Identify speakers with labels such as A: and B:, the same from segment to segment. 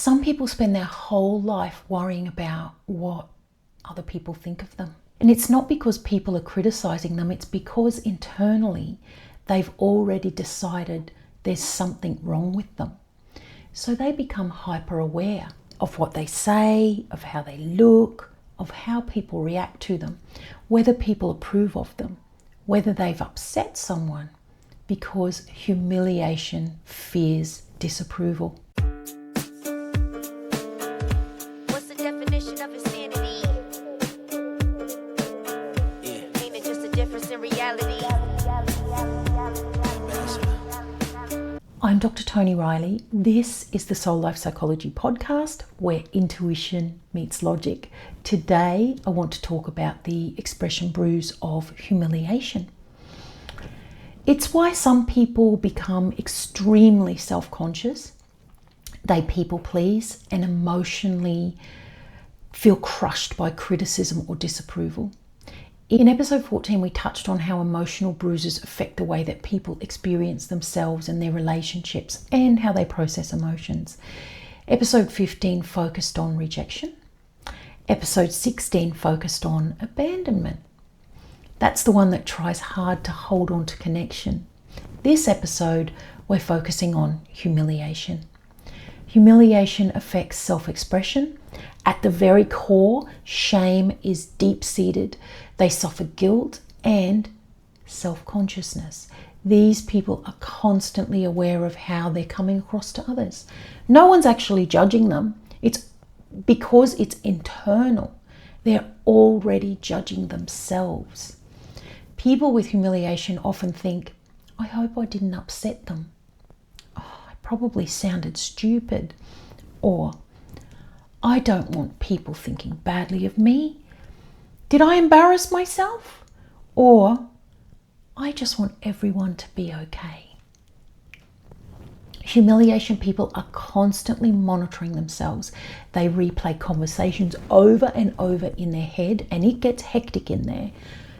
A: Some people spend their whole life worrying about what other people think of them. And it's not because people are criticizing them, it's because internally they've already decided there's something wrong with them. So they become hyper aware of what they say, of how they look, of how people react to them, whether people approve of them, whether they've upset someone, because humiliation fears disapproval.
B: What's the definition of insanity? Ain't it just a difference in reality?
A: I'm Dr. Toni Reilly. This is the SoulLife Psychology podcast where intuition meets logic. Today, I want to talk about the expression bruise of humiliation. It's why some people become extremely self-conscious. They people please and emotionally feel crushed by criticism or disapproval. In episode 14, we touched on how emotional bruises affect the way that people experience themselves and their relationships and how they process emotions. Episode 15 focused on rejection. Episode 16 focused on abandonment. That's the one that tries hard to hold on to connection. This episode, we're focusing on humiliation. Humiliation affects self-expression. At the very core, shame is deep-seated. They suffer guilt and self-consciousness. These people are constantly aware of how they're coming across to others. No one's actually judging them. It's because it's internal. They're already judging themselves. People with humiliation often think, I hope I didn't upset them. Oh, I probably sounded stupid. Or, I don't want people thinking badly of me. Did I embarrass myself? Or, I just want everyone to be okay. Humiliation people are constantly monitoring themselves. They replay conversations over and over in their head, and it gets hectic in there.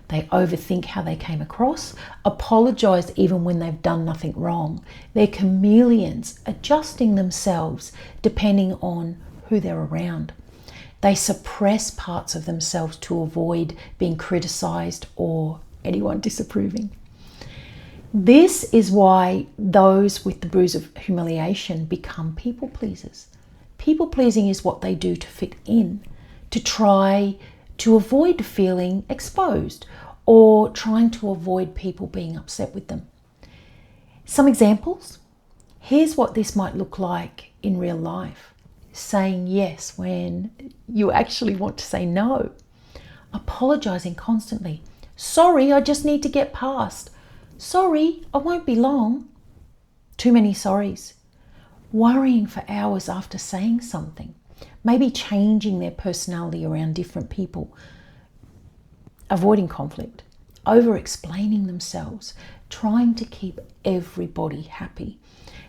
A: They overthink how they came across, apologize even when they've done nothing wrong. They're chameleons, adjusting themselves depending on who they're around. They suppress parts of themselves to avoid being criticized or anyone disapproving. This is why those with the bruise of humiliation become people pleasers. People pleasing is what they do to fit in, to try to avoid feeling exposed or trying to avoid people being upset with them. Some examples. Here's what this might look like in real life. Saying yes when you actually want to say no. Apologizing constantly. Sorry, I just need to get past. Sorry, I won't be long. Too many sorries. Worrying for hours after saying something. Maybe changing their personality around different people. Avoiding conflict. Over-explaining themselves. Trying to keep everybody happy.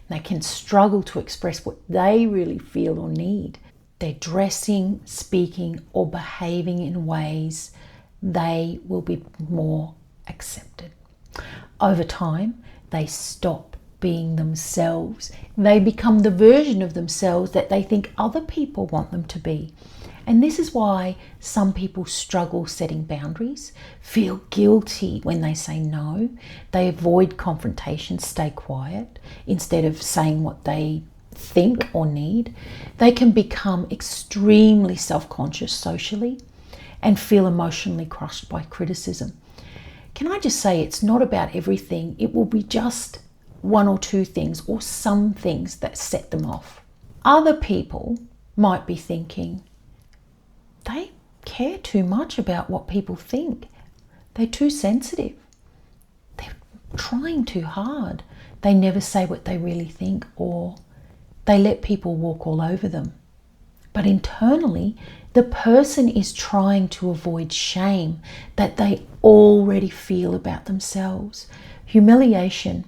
A: They can struggle to express what they really feel or need. They're dressing, speaking, or behaving in ways they will be more accepted. Over time, they stop being themselves. They become the version of themselves that they think other people want them to be. And this is why some people struggle setting boundaries, feel guilty when they say no. They avoid confrontation, stay quiet instead of saying what they think or need. They can become extremely self-conscious socially and feel emotionally crushed by criticism. Can I just say it's not about everything. It will be just one or two things or some things that set them off. Other people might be thinking, they care too much about what people think. They're too sensitive. They're trying too hard. They never say what they really think, or they let people walk all over them. But internally, the person is trying to avoid shame that they already feel about themselves. Humiliation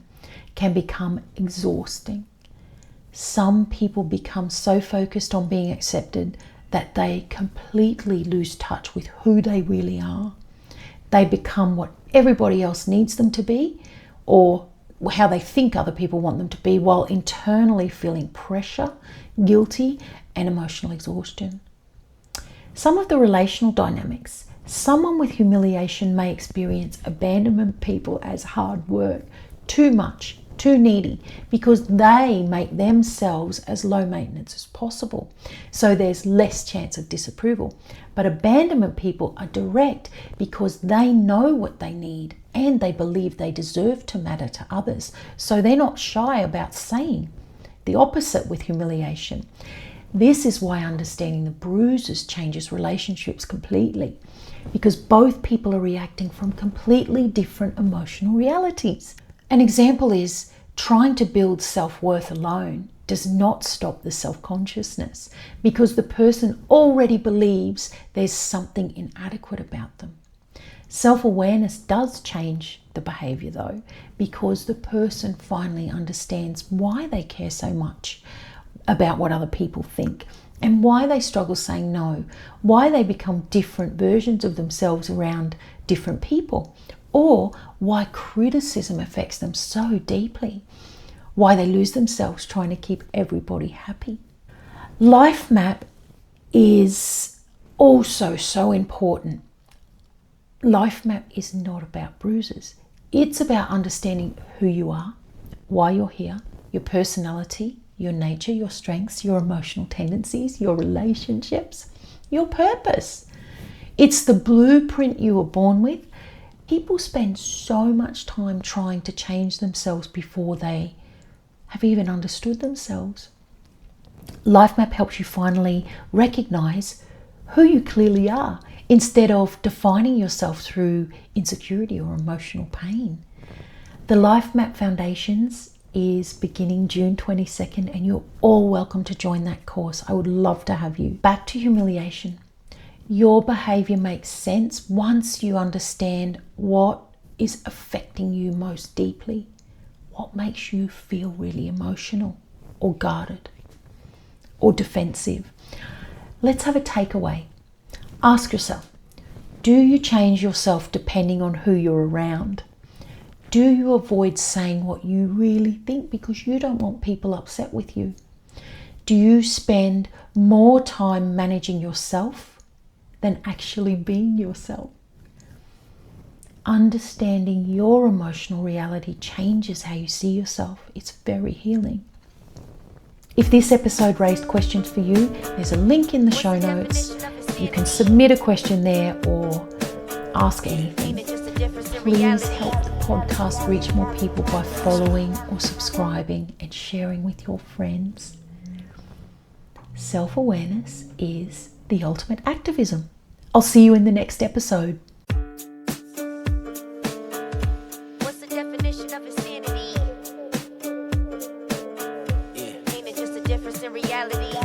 A: can become exhausting. Some people become so focused on being accepted that they completely lose touch with who they really are. They become what everybody else needs them to be, or how they think other people want them to be, while internally feeling pressure, guilty, and emotional exhaustion. Some of the relational dynamics. Someone with humiliation may experience abandonment people as hard work, too much, too needy, because they make themselves as low maintenance as possible. So there's less chance of disapproval. But abandonment people are direct because they know what they need and they believe they deserve to matter to others. So they're not shy about saying the opposite with humiliation. This is why understanding the bruises changes relationships completely, because both people are reacting from completely different emotional realities. An example is trying to build self-worth alone does not stop the self-consciousness, because the person already believes there's something inadequate about them. Self-awareness does change the behavior though, because the person finally understands why they care so much about what other people think, and why they struggle saying no, why they become different versions of themselves around different people, or why criticism affects them so deeply, why they lose themselves trying to keep everybody happy. Life map is also so important. Life map is not about bruises. It's about understanding who you are, why you're here, your personality, your nature, your strengths, your emotional tendencies, your relationships, your purpose. It's the blueprint you were born with. People spend so much time trying to change themselves before they have even understood themselves. Life map helps you finally recognize who you clearly are, instead of defining yourself through insecurity or emotional pain. The Life Map Foundations is beginning June 22nd, and you're all welcome to join that course. I would love to have you. Back to humiliation. Your behavior makes sense once you understand what is affecting you most deeply. What makes you feel really emotional or guarded or defensive? Let's have a takeaway. Ask yourself, do you change yourself depending on who you're around? Do you avoid saying what you really think because you don't want people upset with you? Do you spend more time managing yourself than actually being yourself? Understanding your emotional reality changes how you see yourself. It's very healing. If this episode raised questions for you, there's a link in the show notes. You can submit a question there or ask anything. Please help the podcast reach more people by following or subscribing and sharing with your friends. Self-awareness is the ultimate activism. I'll see you in the next episode.
B: What's the definition of insanity? Ain't it just a difference in reality?